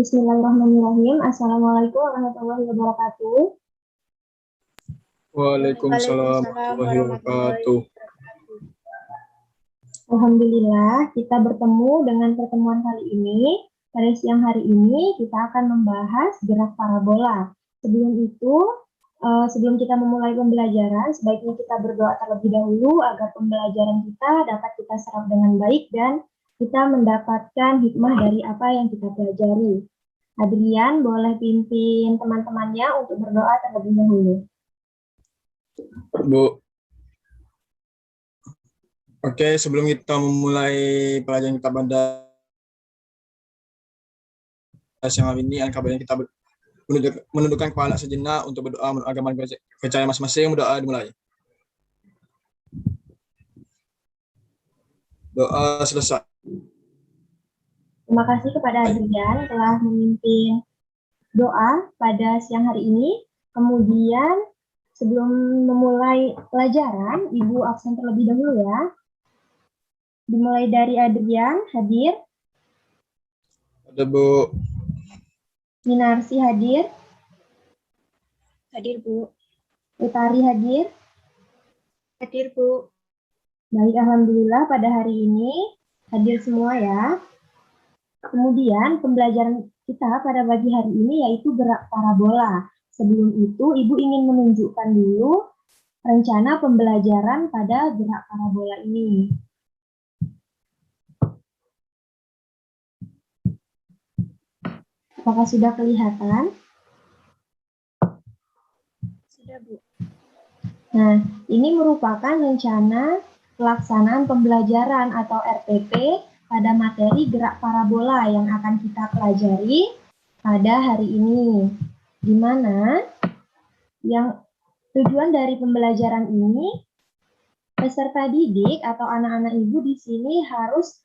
Bismillahirrahmanirrahim. Assalamualaikum warahmatullahi wabarakatuh. Waalaikumsalam Waalaikumsalam warahmatullahi warahmatullahi wabarakatuh. wabarakatuh. Alhamdulillah, kita bertemu dengan pertemuan kali ini. Pada siang hari ini, kita akan membahas gerak parabola. Sebelum kita memulai pembelajaran, sebaiknya kita berdoa terlebih dahulu agar pembelajaran kita dapat kita serap dengan baik dan kita mendapatkan hikmah dari apa yang kita pelajari. Adrian boleh pimpin teman-temannya untuk berdoa terlebih dahulu. Bu. Oke, sebelum kita memulai pelajaran kita pada siang hari ini, alangkah baiknya kita menundukkan kepala sejenak untuk berdoa menurut agama percaya masing-masing. Berdoa dimulai. Doa selesai. Terima kasih kepada Adrian telah memimpin doa pada siang hari ini. Kemudian sebelum memulai pelajaran, Ibu absen terlebih dahulu ya. Dimulai dari Adrian, hadir. Ada Bu. Minarsi hadir. Hadir, Bu. Utari hadir. Hadir, Bu. Baik, alhamdulillah pada hari ini hadir semua ya. Kemudian pembelajaran kita pada pagi hari ini yaitu gerak parabola. Sebelum itu, Ibu ingin menunjukkan dulu rencana pembelajaran pada gerak parabola ini. Apakah sudah kelihatan? Sudah, Bu. Nah, ini merupakan rencana pelaksanaan pembelajaran atau RPP pada materi gerak parabola yang akan kita pelajari pada hari ini. Di mana yang tujuan dari pembelajaran ini, peserta didik atau anak-anak Ibu di sini harus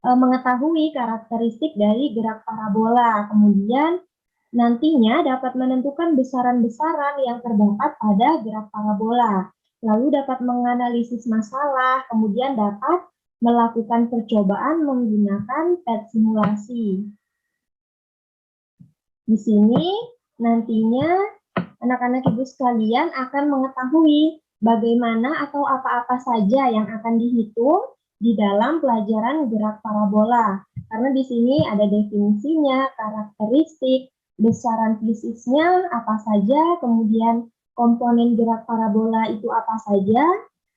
mengetahui karakteristik dari gerak parabola. Kemudian nantinya dapat menentukan besaran-besaran yang terdapat pada gerak parabola. Lalu dapat menganalisis masalah, kemudian dapat melakukan percobaan menggunakan PET simulasi. Di sini nantinya anak-anak Ibu sekalian akan mengetahui bagaimana atau apa-apa saja yang akan dihitung di dalam pelajaran gerak parabola. Karena di sini ada definisinya, karakteristik, besaran fisiknya apa saja, kemudian komponen gerak parabola itu apa saja,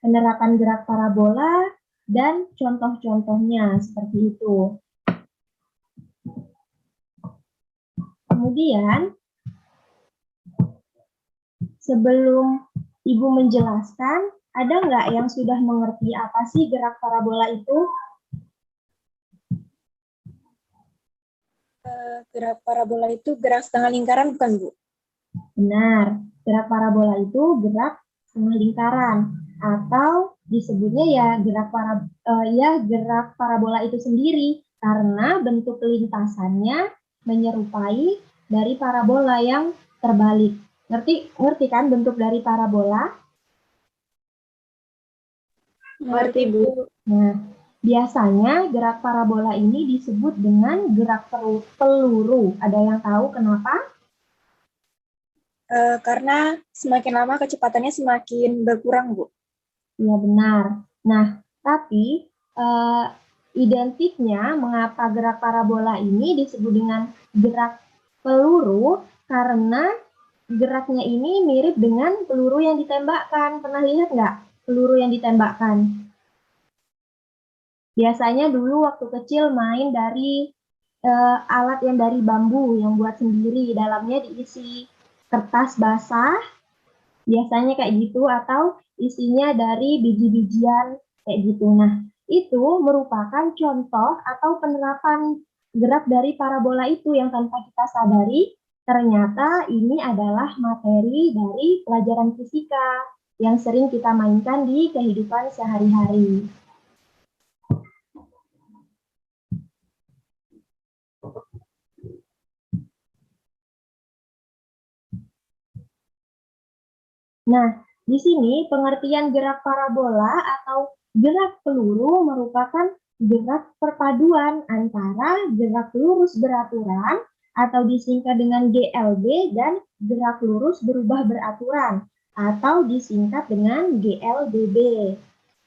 penerapan gerak parabola, dan contoh-contohnya seperti itu. Kemudian, sebelum Ibu menjelaskan, ada nggak yang sudah mengerti apa sih gerak parabola itu? Gerak parabola itu gerak setengah lingkaran, bukan, Bu? Benar, gerak parabola itu gerak setengah lingkaran atau disebutnya ya gerak parabola itu sendiri karena bentuk lintasannya menyerupai dari parabola yang terbalik. Ngerti kan bentuk dari parabola? Mengerti, Bu. Nah, biasanya gerak parabola ini disebut dengan gerak peluru. Ada yang tahu kenapa? Karena semakin lama kecepatannya semakin berkurang, Bu. Iya benar. Nah, tapi identiknya mengapa gerak parabola ini disebut dengan gerak peluru karena geraknya ini mirip dengan peluru yang ditembakkan. Pernah lihat nggak peluru yang ditembakkan? Biasanya dulu waktu kecil main dari alat yang dari bambu yang buat sendiri, dalamnya diisi kertas basah, biasanya kayak gitu, atau isinya dari biji-bijian kayak gitu. Nah, itu merupakan contoh atau penerapan gerak dari parabola itu yang tanpa kita sadari, ternyata ini adalah materi dari pelajaran fisika yang sering kita mainkan di kehidupan sehari-hari. Nah, di sini pengertian gerak parabola atau gerak peluru merupakan gerak perpaduan antara gerak lurus beraturan atau disingkat dengan GLB dan gerak lurus berubah beraturan atau disingkat dengan GLBB.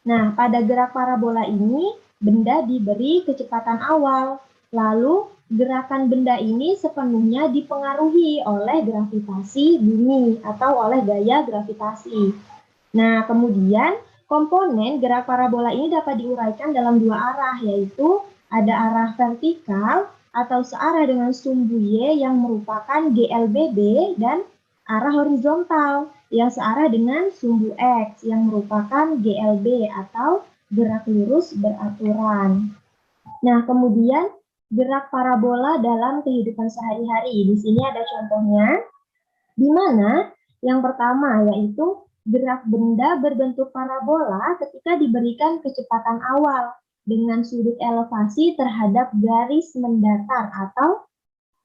Nah, pada gerak parabola ini, benda diberi kecepatan awal, lalu gerakan benda ini sepenuhnya dipengaruhi oleh gravitasi bumi atau oleh gaya gravitasi. Nah, kemudian komponen gerak parabola ini dapat diuraikan dalam dua arah, yaitu ada arah vertikal atau searah dengan sumbu Y yang merupakan GLBB dan arah horizontal yang searah dengan sumbu X yang merupakan GLB atau gerak lurus beraturan. Nah, kemudian gerak parabola dalam kehidupan sehari-hari. Di sini ada contohnya, di mana yang pertama yaitu gerak benda berbentuk parabola ketika diberikan kecepatan awal dengan sudut elevasi terhadap garis mendatar atau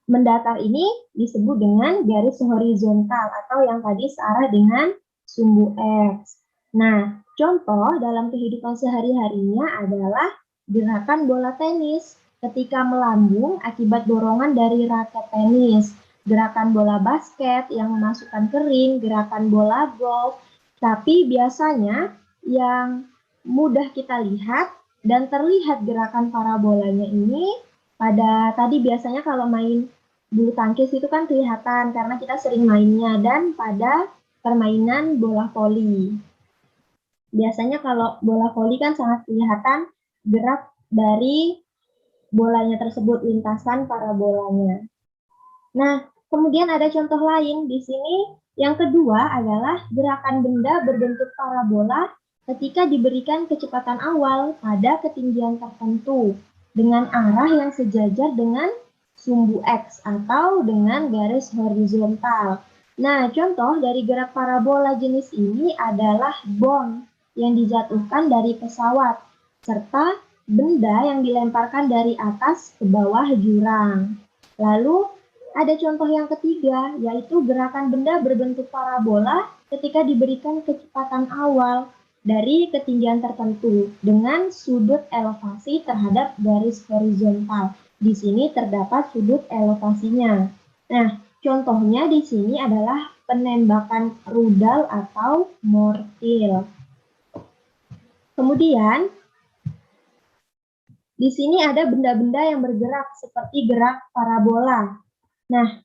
mendatar ini disebut dengan garis horizontal atau yang tadi searah dengan sumbu X. Nah, contoh dalam kehidupan sehari-harinya adalah gerakan bola tenis ketika melambung akibat dorongan dari raket tenis, gerakan bola basket yang memasukkan ke ring, gerakan bola golf. Tapi biasanya yang mudah kita lihat dan terlihat gerakan parabolanya ini pada tadi biasanya kalau main bulu tangkis itu kan kelihatan karena kita sering mainnya, dan pada permainan bola voli. Biasanya kalau bola voli kan sangat kelihatan gerak dari bolanya tersebut, lintasan parabolanya. Nah, kemudian ada contoh lain di sini. Yang kedua adalah gerakan benda berbentuk parabola ketika diberikan kecepatan awal pada ketinggian tertentu dengan arah yang sejajar dengan sumbu X atau dengan garis horizontal. Nah, contoh dari gerak parabola jenis ini adalah bom yang dijatuhkan dari pesawat, serta benda yang dilemparkan dari atas ke bawah jurang. Lalu, ada contoh yang ketiga, yaitu gerakan benda berbentuk parabola ketika diberikan kecepatan awal dari ketinggian tertentu dengan sudut elevasi terhadap garis horizontal. Di sini terdapat sudut elevasinya. Nah, contohnya di sini adalah penembakan rudal atau mortir. Kemudian, di sini ada benda-benda yang bergerak seperti gerak parabola. Nah,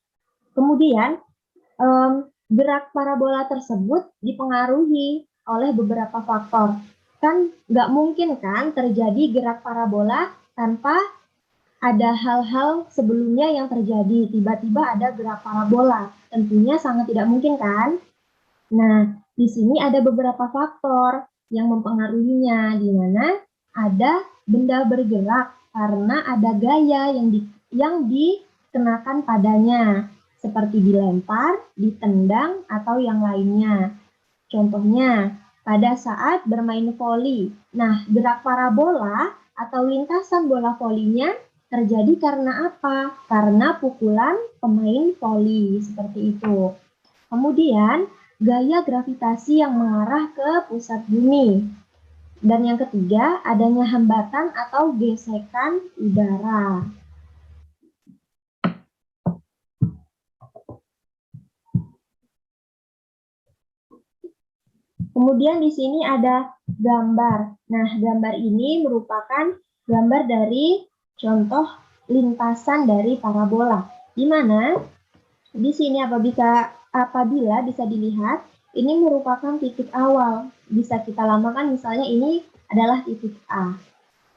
kemudian gerak parabola tersebut dipengaruhi oleh beberapa faktor. Kan nggak mungkin kan terjadi gerak parabola tanpa ada hal-hal sebelumnya yang terjadi. Tiba-tiba ada gerak parabola. Tentunya sangat tidak mungkin kan? Nah, di sini ada beberapa faktor yang mempengaruhinya, di mana ada benda bergerak karena ada gaya yang dikenakan padanya, seperti dilempar, ditendang, atau yang lainnya. Contohnya, pada saat bermain voli. Nah, gerak parabola atau lintasan bola volinya terjadi karena apa? Karena pukulan pemain voli, seperti itu. Kemudian, gaya gravitasi yang mengarah ke pusat bumi. Dan yang ketiga, adanya hambatan atau gesekan udara. Kemudian di sini ada gambar. Nah, gambar ini merupakan gambar dari contoh lintasan dari parabola. Di mana di sini apabila bisa dilihat, ini merupakan titik awal. Bisa kita lambangkan misalnya ini adalah titik A.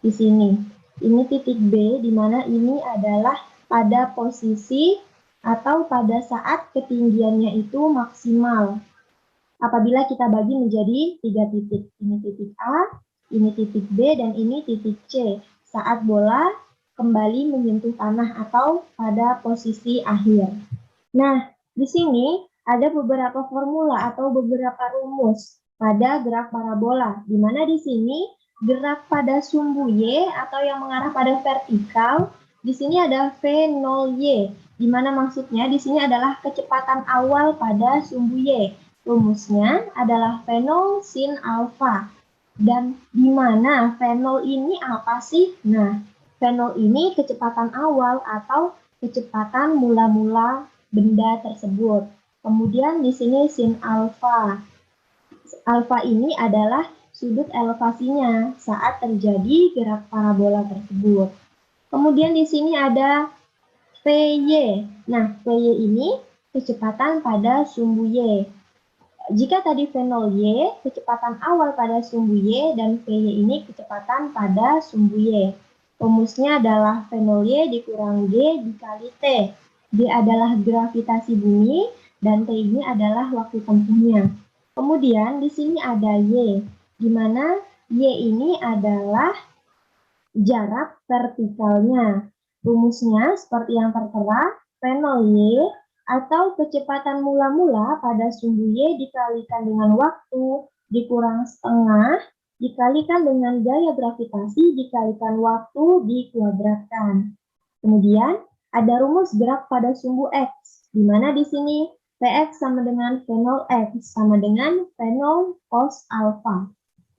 Di sini. Ini titik B, di mana ini adalah pada posisi atau pada saat ketinggiannya itu maksimal. Apabila kita bagi menjadi 3 titik. Ini titik A, ini titik B, dan ini titik C. Saat bola kembali menyentuh tanah atau pada posisi akhir. Nah, di sini ada beberapa formula atau beberapa rumus pada gerak parabola, di mana di sini gerak pada sumbu Y atau yang mengarah pada vertikal, di sini ada V0Y, di mana maksudnya di sini adalah kecepatan awal pada sumbu Y. Rumusnya adalah V0 sin alfa. Dan di mana V0 ini apa sih? Nah, V0 ini kecepatan awal atau kecepatan mula-mula benda tersebut. Kemudian di sini sin alfa. Alfa ini adalah sudut elevasinya saat terjadi gerak parabola tersebut. Kemudian di sini ada Vy. Nah, Vy ini kecepatan pada sumbu Y. Jika tadi V0Y, kecepatan awal pada sumbu Y, dan Vy ini kecepatan pada sumbu Y. Rumusnya adalah V0Y dikurang G dikali T. G adalah gravitasi bumi, dan T ini adalah waktu tempuhnya. Kemudian di sini ada Y, di mana Y ini adalah jarak vertikalnya. Rumusnya seperti yang tertera, V0Y atau kecepatan mula-mula pada sumbu Y dikalikan dengan waktu dikurang setengah dikalikan dengan gaya gravitasi dikalikan waktu dikuadratkan. Kemudian ada rumus gerak pada sumbu X, di mana di sini Vx sama dengan V0x sama dengan V0 cos alpha.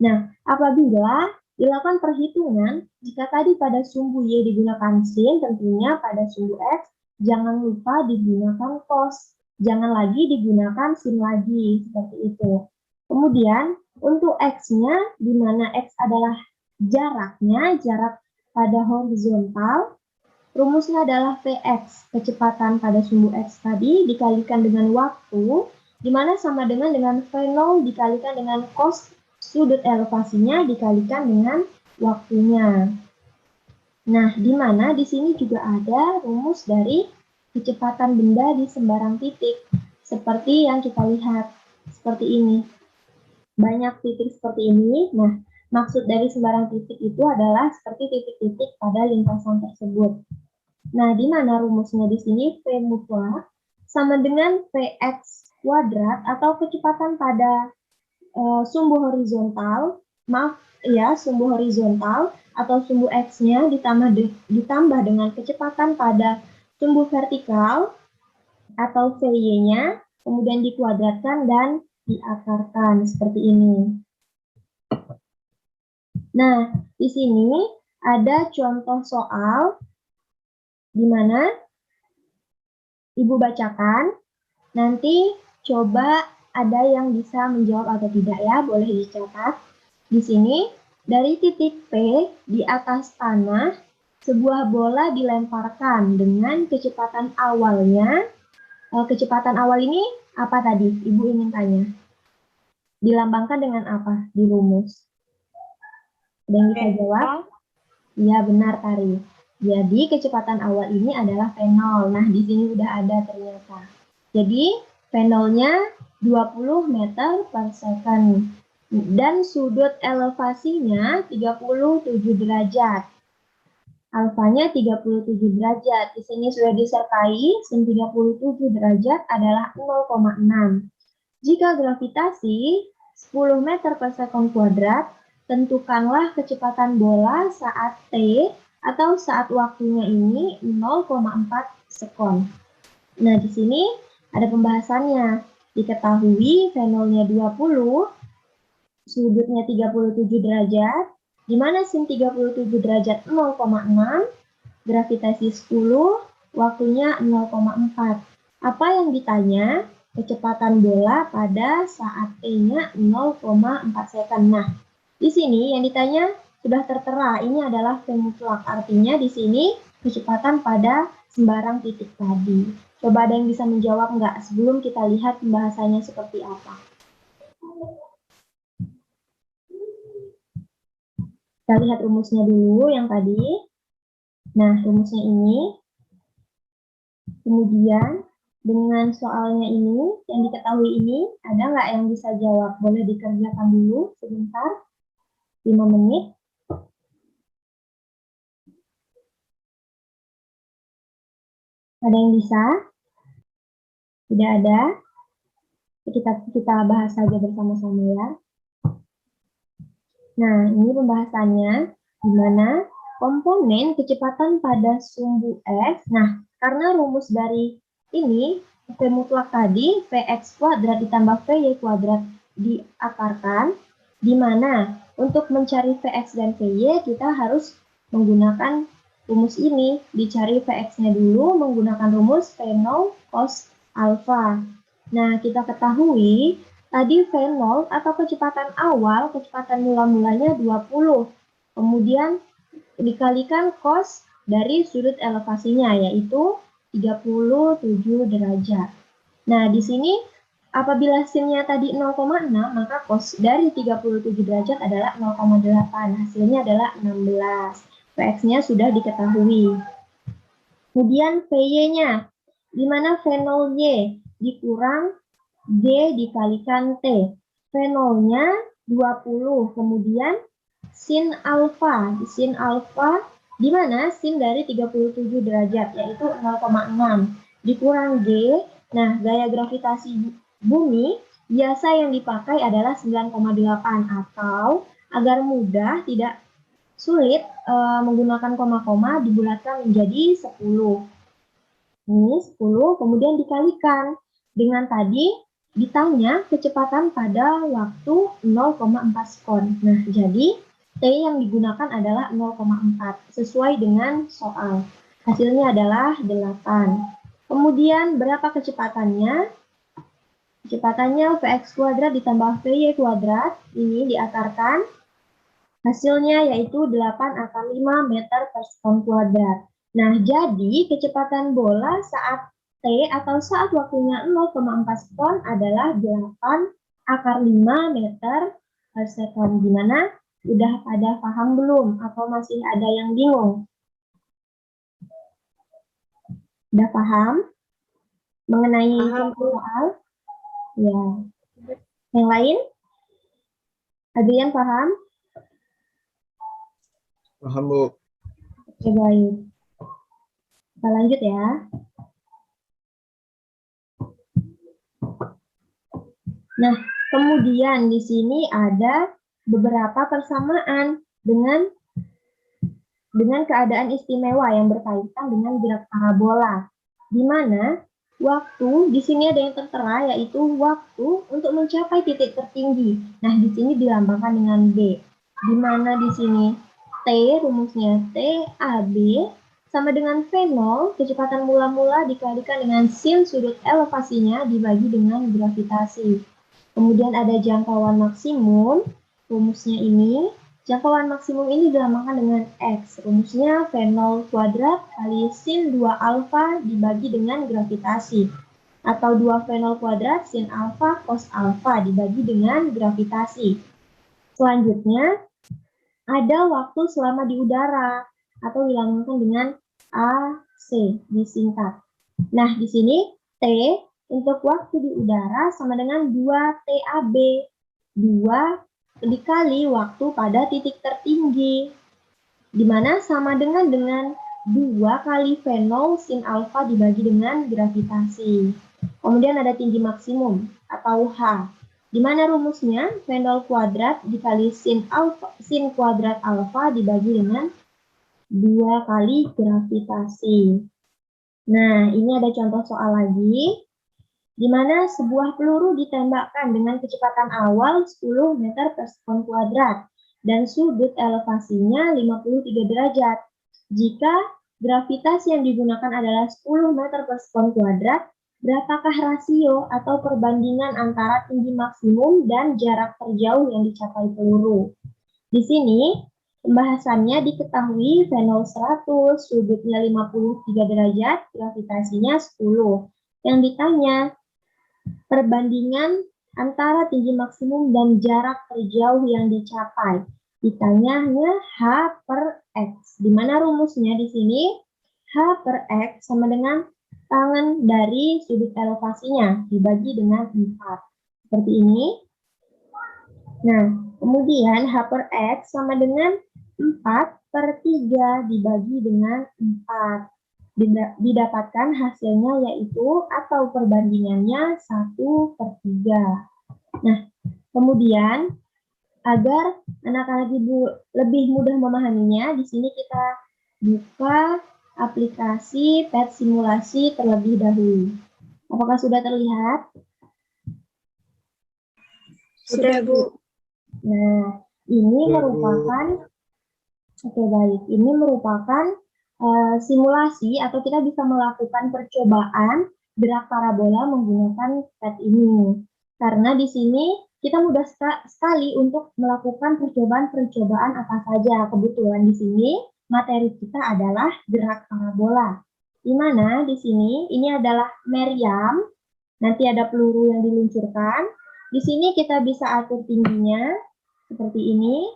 Nah, apabila dilakukan perhitungan, jika tadi pada sumbu Y digunakan sin, tentunya pada sumbu X jangan lupa digunakan cos. Jangan lagi digunakan sin lagi, seperti itu. Kemudian, untuk X-nya, di mana X adalah jaraknya, jarak pada horizontal, rumusnya adalah Vx, kecepatan pada sumbu X tadi, dikalikan dengan waktu, di mana sama dengan V0 dikalikan dengan cos sudut elevasinya dikalikan dengan waktunya. Nah, di mana di sini juga ada rumus dari kecepatan benda di sembarang titik. Seperti yang kita lihat, seperti ini. Banyak titik seperti ini. Nah, maksud dari sembarang titik itu adalah seperti titik-titik pada lintasan tersebut. Nah, di mana rumusnya di sini V mutlak sama dengan Vx kuadrat atau kecepatan pada sumbu horizontal, sumbu horizontal atau sumbu X-nya ditambah dengan kecepatan pada sumbu vertikal atau Vy-nya, kemudian dikuadratkan dan diakarkan seperti ini. Nah, di sini ada contoh soal di mana Ibu bacakan, nanti coba ada yang bisa menjawab atau tidak ya, boleh dicatat. Di sini, dari titik P di atas tanah, sebuah bola dilemparkan dengan kecepatan awalnya. Kecepatan awal ini apa tadi? Ibu ingin tanya. Dilambangkan dengan apa di rumus? Ada yang bisa jawab? Iya, benar, Tari. Jadi, kecepatan awal ini adalah V0. Nah, di sini udah ada ternyata. Jadi, V0-nya 20 meter per second. Dan sudut elevasinya 37 derajat. Alfanya 37 derajat. Di sini sudah disertai, sin 37 derajat adalah 0,6. Jika gravitasi 10 meter per second kuadrat, tentukanlah kecepatan bola saat T atau saat waktunya ini 0,4 sekon. Nah, di sini ada pembahasannya. Diketahui V0-nya 20, sudutnya 37 derajat, di mana sin 37 derajat 0,6, gravitasi 10, waktunya 0,4. Apa yang ditanya? Kecepatan bola pada saat T-nya 0,4 second. Nah, di sini yang ditanya sudah tertera, ini adalah V mutlak. Artinya di sini kecepatan pada sembarang titik tadi. Coba ada yang bisa menjawab nggak sebelum kita lihat pembahasannya seperti apa? Kita lihat rumusnya dulu yang tadi. Nah, rumusnya ini. Kemudian, dengan soalnya ini, yang diketahui ini, ada nggak yang bisa jawab? Boleh dikerjakan dulu sebentar, 5 menit. Ada yang bisa? Tidak ada? Kita bahas saja bersama-sama ya. Nah, ini pembahasannya, di mana komponen kecepatan pada sumbu X. Nah, karena rumus dari ini, V mutlak tadi, Vx kuadrat ditambah Vy kuadrat diakarkan, di mana Untuk mencari Vx dan Vy, kita harus menggunakan rumus ini. Dicari Vx-nya dulu menggunakan rumus V0 cos alfa. Nah, kita ketahui tadi V0 atau kecepatan awal, kecepatan mula-mulanya 20. Kemudian dikalikan cos dari sudut elevasinya, yaitu 37 derajat. Nah, di sini apabila sinnya tadi 0,6, maka cos dari 37 derajat adalah 0,8. Hasilnya adalah 16. Vx-nya sudah diketahui. Kemudian Vy-nya, di mana V0y dikurang D dikalikan T. V0-nya 20, kemudian sin alfa. Sin alfa di mana sin dari 37 derajat, yaitu 0,6. Dikurang G. Nah, gaya gravitasi bumi biasa yang dipakai adalah 9,8, atau agar mudah tidak sulit menggunakan koma-koma dibulatkan menjadi 10. Ini 10 kemudian dikalikan dengan tadi ditanya kecepatan pada waktu 0,4 sekon. Nah, jadi T yang digunakan adalah 0,4 sesuai dengan soal. Hasilnya adalah 8. Kemudian berapa kecepatannya? Kecepatannya Vx kuadrat ditambah Vy kuadrat, ini diakarkan. Hasilnya yaitu 8/5 meter per sekon kuadrat. Nah, jadi kecepatan bola saat T atau saat waktunya 0,4 sekon adalah 8/5 meter per sekon. Gimana? Udah pada paham belum? Atau masih ada yang bingung? Udah paham mengenai soal? Ya. Yang lain? Adrian paham? Paham, Bu. Oke, baik. Kita lanjut ya. Nah, kemudian di sini ada beberapa persamaan dengan keadaan istimewa yang berkaitan dengan gerak parabola, di mana waktu di sini ada yang tertera, yaitu waktu untuk mencapai titik tertinggi. Nah, di sini dilambangkan dengan B, di mana di sini T, rumusnya T AB sama dengan V0, kecepatan mula-mula dikalikan dengan sin sudut elevasinya dibagi dengan gravitasi. Kemudian ada jangkauan maksimum, rumusnya ini. Jangkauan maksimum ini dilambangkan dengan X, rumusnya V0 kuadrat kali sin 2 alfa dibagi dengan gravitasi. Atau 2 V0 kuadrat sin alfa cos alfa dibagi dengan gravitasi. Selanjutnya, ada waktu selama di udara, atau dilambangkan dengan AC, disingkat. Nah, di sini T untuk waktu di udara sama dengan 2TAB. 2 dikali waktu pada titik tertinggi, di mana sama dengan 2 kali V0 sin alfa dibagi dengan gravitasi. Kemudian ada tinggi maksimum atau H, di mana rumusnya V0 kuadrat dikali sin kuadrat alfa dibagi dengan 2 kali gravitasi. Nah, ini ada contoh soal lagi, di mana sebuah peluru ditembakkan dengan kecepatan awal 10 meter per sekon kuadrat dan sudut elevasinya 53 derajat. Jika gravitasi yang digunakan adalah 10 meter per sekon kuadrat, berapakah rasio atau perbandingan antara tinggi maksimum dan jarak terjauh yang dicapai peluru? Di sini pembahasannya diketahui V0 100, sudutnya 53 derajat, gravitasinya 10. Yang ditanya perbandingan antara tinggi maksimum dan jarak terjauh yang dicapai. Ditanyanya H per X, di mana rumusnya di sini H per X sama dengan tangan dari sudut elevasinya dibagi dengan 4. Seperti ini. Nah, kemudian H per X sama dengan 4/3 dibagi dengan 4. Didapatkan hasilnya yaitu atau perbandingannya 1/3. Nah, kemudian agar anak-anak ibu lebih mudah memahaminya, di sini kita buka aplikasi PET simulasi terlebih dahulu. Apakah sudah terlihat? Sudah, Bu. Nah, Ini Ya, merupakan, oke baik, ini merupakan simulasi atau kita bisa melakukan percobaan gerak parabola menggunakan pet ini. Karena di sini kita mudah sekali untuk melakukan percobaan-percobaan apa saja. Kebetulan di sini materi kita adalah gerak parabola. Di mana di sini ini adalah meriam, nanti ada peluru yang diluncurkan. Di sini kita bisa atur tingginya seperti ini.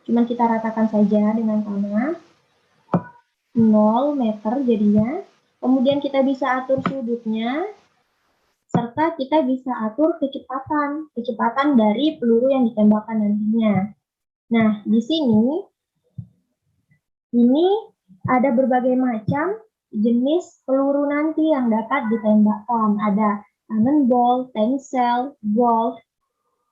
Cuman kita ratakan saja dengan tanah. 0 meter jadinya. Kemudian kita bisa atur sudutnya, serta kita bisa atur kecepatan dari peluru yang ditembakkan nantinya. Nah, di sini ini ada berbagai macam jenis peluru nanti yang dapat ditembakkan. Ada cannonball, tank shell, golf,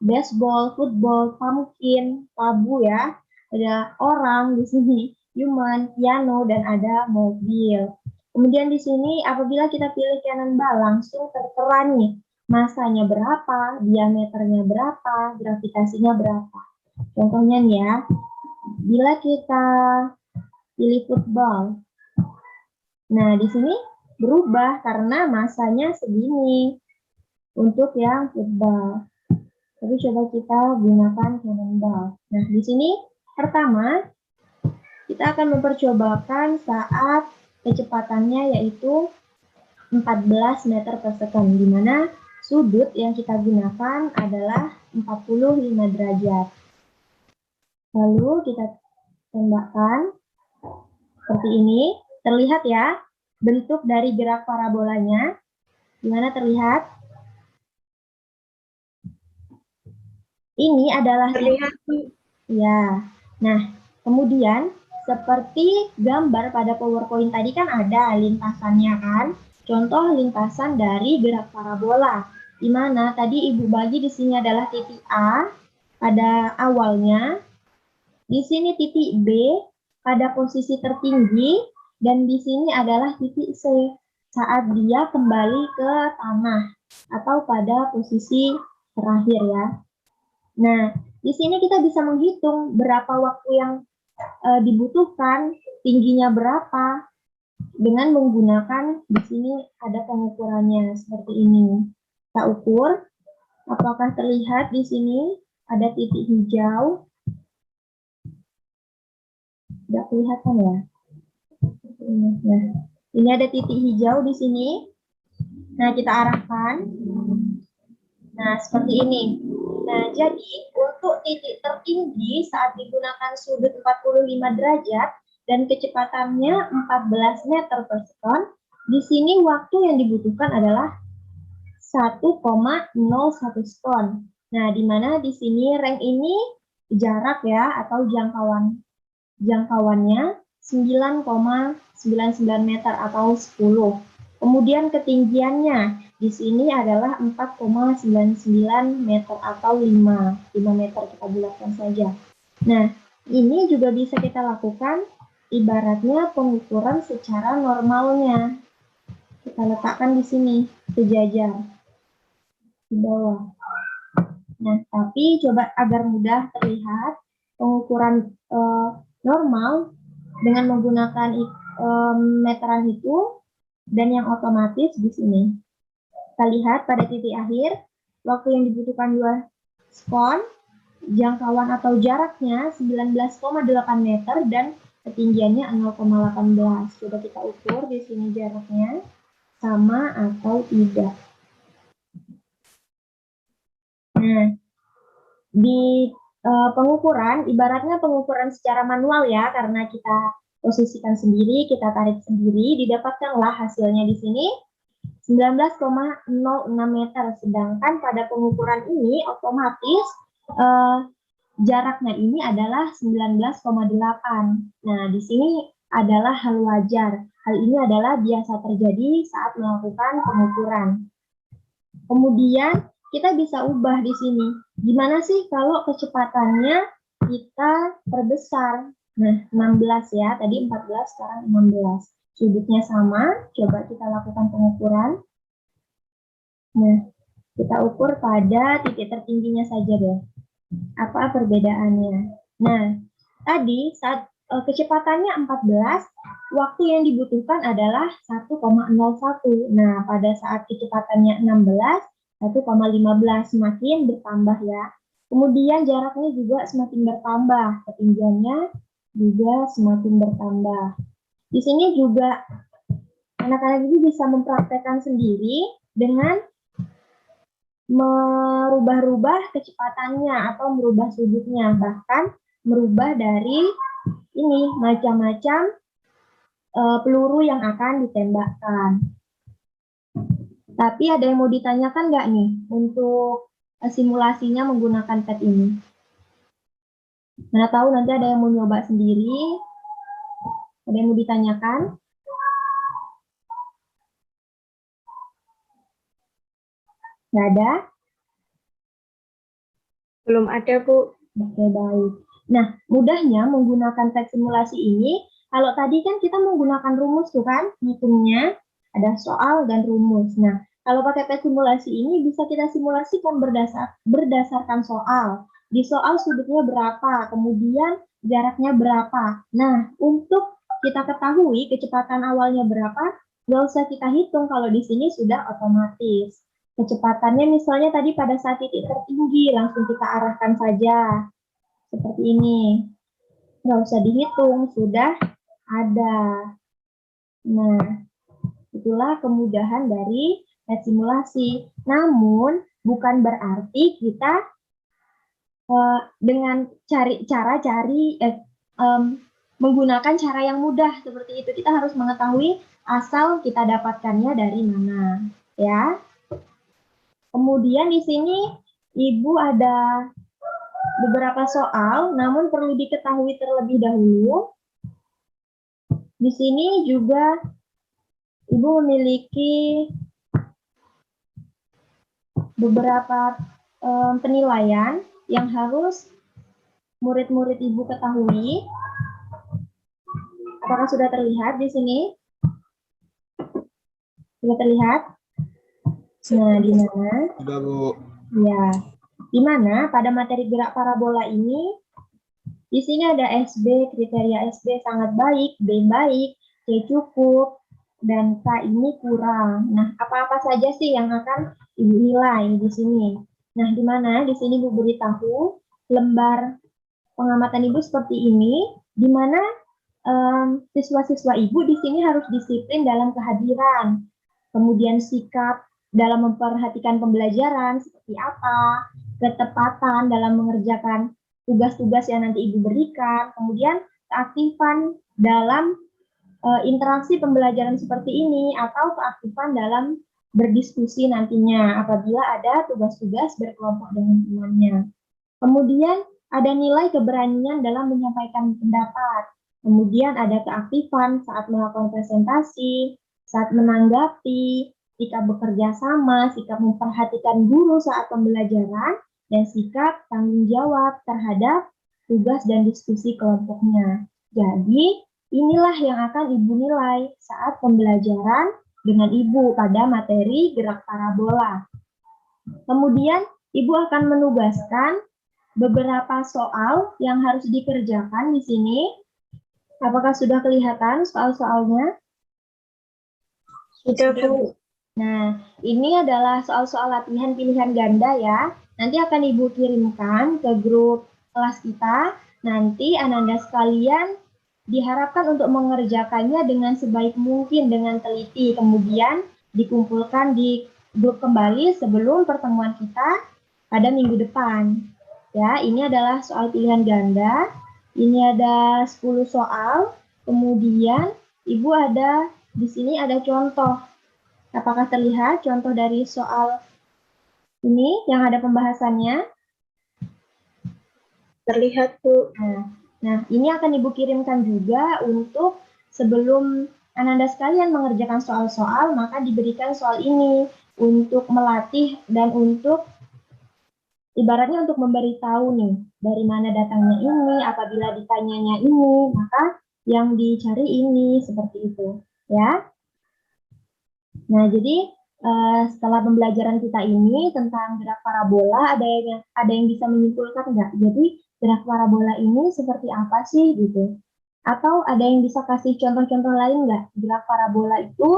baseball, football, pumpkin, tabu ya. Ada orang di sini, human, piano, dan ada mobil. Kemudian di sini apabila kita pilih cannonball langsung tertera nih masanya berapa, diameternya berapa, gravitasinya berapa. Contohnya nih ya, bila kita pilih football, nah di sini berubah karena masanya segini untuk yang football. Tapi coba kita gunakan cannonball. Nah, di sini pertama kita akan mempercobakan saat kecepatannya yaitu 14 meter per second, di mana sudut yang kita gunakan adalah 45 derajat. Lalu kita tembakkan seperti ini. Terlihat ya bentuk dari gerak parabolanya. Di mana terlihat? Ini adalah titik. Ya. Nah, kemudian seperti gambar pada PowerPoint tadi kan ada lintasannya kan? Contoh lintasan dari gerak parabola. Di mana tadi Ibu bagi di sini adalah titik A pada awalnya. Di sini titik B pada posisi tertinggi dan di sini adalah titik C saat dia kembali ke tanah atau pada posisi terakhir ya. Nah, di sini kita bisa menghitung berapa waktu yang dibutuhkan, tingginya berapa, dengan menggunakan di sini ada pengukurannya seperti ini. Kita ukur, apakah terlihat di sini ada titik hijau? Tidak kelihatan ya? Nah, ini ada titik hijau di sini. Nah, kita arahkan. Nah, seperti ini. Nah, jadi untuk titik tertinggi saat digunakan sudut 45 derajat dan kecepatannya 14 meter per second, di sini waktu yang dibutuhkan adalah 1,01 sekon. Nah, di mana di sini rank ini jarak ya atau jangkauannya 9,99 meter atau 10. Kemudian ketinggiannya di sini adalah 4,99 meter atau 5 meter kita bulatkan saja. Nah, ini juga bisa kita lakukan ibaratnya pengukuran secara normalnya. Kita letakkan di sini sejajar di bawah. Nah, tapi coba agar mudah terlihat pengukuran normal dengan menggunakan meteran itu dan yang otomatis di sini. Kita lihat pada titik akhir, waktu yang dibutuhkan 2 sekon, jangkauan atau jaraknya 19,8 meter dan ketinggiannya 0,18. Coba kita ukur di sini jaraknya sama atau tidak. Nah, di pengukuran, ibaratnya pengukuran secara manual ya, karena kita posisikan sendiri, kita tarik sendiri, didapatkanlah hasilnya di sini 19,06 meter. Sedangkan pada pengukuran ini otomatis jaraknya ini adalah 19,8. Nah, di sini adalah hal wajar. Hal ini adalah biasa terjadi saat melakukan pengukuran. Kemudian kita bisa ubah di sini. Gimana sih kalau kecepatannya kita perbesar? Nah, 16 ya. Tadi 14, sekarang 16. Sudutnya sama. Coba kita lakukan pengukuran. Nah, kita ukur pada titik tertingginya saja deh. Apa perbedaannya? Nah, tadi saat kecepatannya 14, waktu yang dibutuhkan adalah 1,01. Nah, pada saat kecepatannya 16, 1,15, semakin bertambah ya. Kemudian jaraknya juga semakin bertambah, ketinggiannya juga semakin bertambah. Di sini juga anak-anak ini bisa mempraktekkan sendiri dengan merubah-rubah kecepatannya atau merubah sudutnya, bahkan merubah dari ini macam-macam peluru yang akan ditembakkan. Tapi ada yang mau ditanyakan nggak nih untuk simulasinya menggunakan pet ini? Mana tahu nanti ada yang mau nyoba sendiri. Ada yang mau ditanyakan? Nggak ada? Belum ada, Bu. Oke, baik. Nah, mudahnya menggunakan pet simulasi ini, kalau tadi kan kita menggunakan rumus tuh kan, hitungnya ada soal dan rumus. Nah, kalau pakai pet simulasi ini bisa kita simulasikan berdasarkan soal. Di soal sudutnya berapa, kemudian jaraknya berapa. Nah, untuk kita ketahui kecepatan awalnya berapa, nggak usah kita hitung kalau di sini sudah otomatis. Kecepatannya misalnya tadi pada saat titik tertinggi, langsung kita arahkan saja. Seperti ini. Nggak usah dihitung, sudah ada. Nah, itulah kemudahan dari simulasi. Namun, bukan berarti kita dengan menggunakan cara yang mudah seperti itu. Kita harus mengetahui asal kita dapatkannya dari mana. Ya. Kemudian di sini Ibu ada beberapa soal, namun perlu diketahui terlebih dahulu. Di sini juga Ibu memiliki beberapa penilaian yang harus murid-murid Ibu ketahui. Apakah sudah terlihat di sini? Sudah terlihat? Nah, di mana? Sudah, Bu. Ya, di mana pada materi gerak parabola ini, di sini ada SB, kriteria SB sangat baik, B baik, C cukup, dan K ini kurang. Nah, apa-apa saja sih yang akan Ibu nilai di sini? Nah, di mana? Di sini Ibu beritahu lembar pengamatan Ibu seperti ini, di mana siswa-siswa Ibu di sini harus disiplin dalam kehadiran, kemudian sikap dalam memperhatikan pembelajaran seperti apa, ketepatan dalam mengerjakan tugas-tugas yang nanti Ibu berikan, kemudian keaktifan dalam interaksi pembelajaran seperti ini, atau keaktifan dalam berdiskusi nantinya apabila ada tugas-tugas berkelompok dengan temannya. Kemudian ada nilai keberanian dalam menyampaikan pendapat. Kemudian ada keaktifan saat melakukan presentasi, saat menanggapi, sikap bekerja sama, sikap memperhatikan guru saat pembelajaran, dan sikap tanggung jawab terhadap tugas dan diskusi kelompoknya. Jadi, inilah yang akan Ibu nilai saat pembelajaran dengan Ibu pada materi gerak parabola. Kemudian, Ibu akan menugaskan beberapa soal yang harus dikerjakan di sini. Apakah sudah kelihatan soal-soalnya? Sudah, Bu. Nah, ini adalah soal-soal latihan pilihan ganda ya. Nanti akan Ibu kirimkan ke grup kelas kita. Nanti Ananda sekalian diharapkan untuk mengerjakannya dengan sebaik mungkin dengan teliti. Kemudian dikumpulkan di grup kembali sebelum pertemuan kita pada minggu depan. Ya, ini adalah soal pilihan ganda. Ini ada 10 soal. Kemudian Ibu ada di sini ada contoh. Apakah terlihat contoh dari soal ini yang ada pembahasannya? Terlihat, Bu. Nah, ini akan Ibu kirimkan juga untuk sebelum Ananda sekalian mengerjakan soal-soal, maka diberikan soal ini untuk melatih dan untuk ibaratnya untuk memberitahu nih, dari mana datangnya ini, apabila ditanyanya ini, maka yang dicari ini, seperti itu. Ya. Nah, jadi setelah pembelajaran kita ini tentang gerak parabola, ada yang bisa menyimpulkan nggak? Jadi, gerak parabola ini seperti apa sih gitu. Atau ada yang bisa kasih contoh-contoh lain nggak? Gerak parabola itu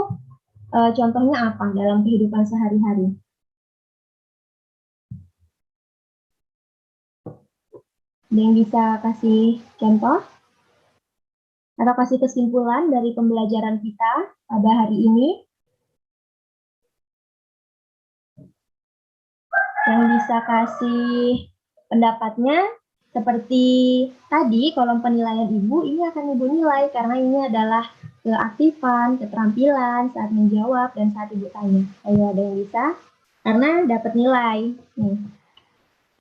contohnya apa dalam kehidupan sehari-hari? Ada yang bisa kasih contoh? Atau kasih kesimpulan dari pembelajaran kita pada hari ini? Yang bisa kasih pendapatnya seperti tadi kolom penilaian Ibu, ini akan Ibu nilai karena ini adalah keaktifan, keterampilan saat menjawab dan saat Ibu tanya. Ayo ada yang bisa? Karena dapat nilai. Nih.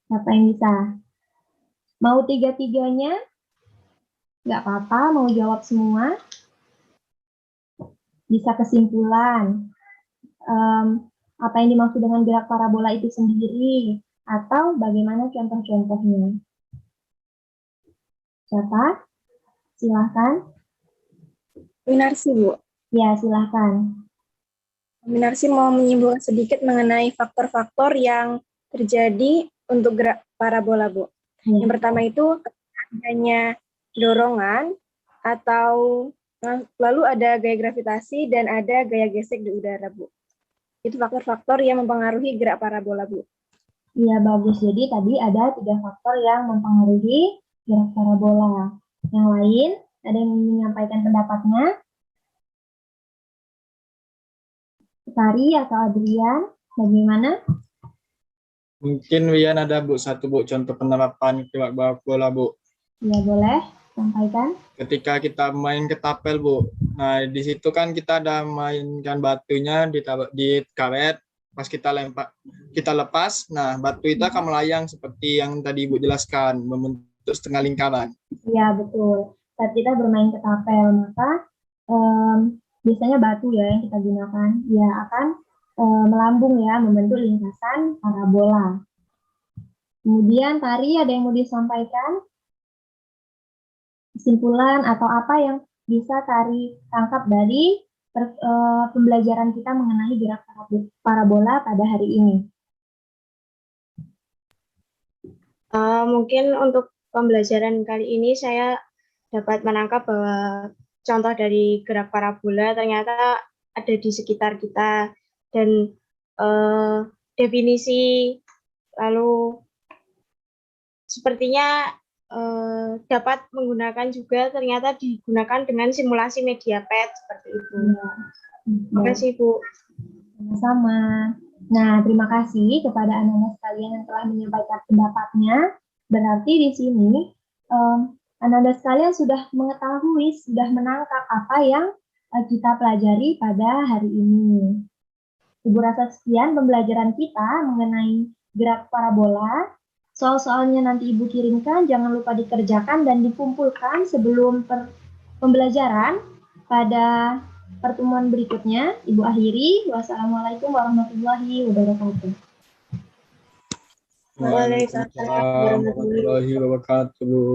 Siapa yang bisa? Mau tiga-tiganya? Nggak apa-apa, mau jawab semua. Bisa kesimpulan. Apa yang dimaksud dengan gerak parabola itu sendiri, atau bagaimana contoh-contohnya. Siapa? Silahkan. Minarsi, Bu. Ya, silahkan. Minarsi mau menyimpulkan sedikit mengenai faktor-faktor yang terjadi untuk gerak parabola, Bu. Yang pertama itu adanya dorongan atau lalu ada gaya gravitasi dan ada gaya gesek di udara, Bu. Itu faktor-faktor yang mempengaruhi gerak parabola, Bu. Iya, bagus. Jadi tadi ada 3 faktor yang mempengaruhi gerak parabola. Yang lain, ada yang menyampaikan pendapatnya? Sari atau Adrian, bagaimana? Mungkin Wian ada Bu satu Bu contoh penerapan gerak bola Bu. Ya, boleh sampaikan. Ketika kita main ketapel Bu. Nah di situ kan kita ada mainkan batunya di karet. Pas kita lepas, nah batu itu akan melayang seperti yang tadi Ibu jelaskan, membentuk setengah lingkaran. Iya, betul. Saat kita bermain ketapel, maka biasanya batu ya yang kita gunakan. Dia akan melambung ya, membentuk lintasan parabola. Kemudian tari ada yang mau disampaikan? Kesimpulan atau apa yang bisa Tari tangkap dari pembelajaran kita mengenai gerak parabola pada hari ini? Mungkin untuk pembelajaran kali ini saya dapat menangkap bahwa contoh dari gerak parabola ternyata ada di sekitar kita dan definisi lalu sepertinya dapat menggunakan juga ternyata digunakan dengan simulasi media PET seperti itu. Terima kasih Bu. Sama-sama. Nah, terima kasih kepada anak-anak sekalian yang telah menyampaikan pendapatnya. Berarti di sini anak-anak sekalian sudah mengetahui, sudah menangkap apa yang kita pelajari pada hari ini. Ibu rasa sekian pembelajaran kita mengenai gerak parabola. Soal-soalnya nanti Ibu kirimkan, jangan lupa dikerjakan dan dikumpulkan sebelum pembelajaran pada pertemuan berikutnya. Ibu akhiri. Wassalamualaikum warahmatullahi wabarakatuh. Waalaikumsalam warahmatullahi wabarakatuh.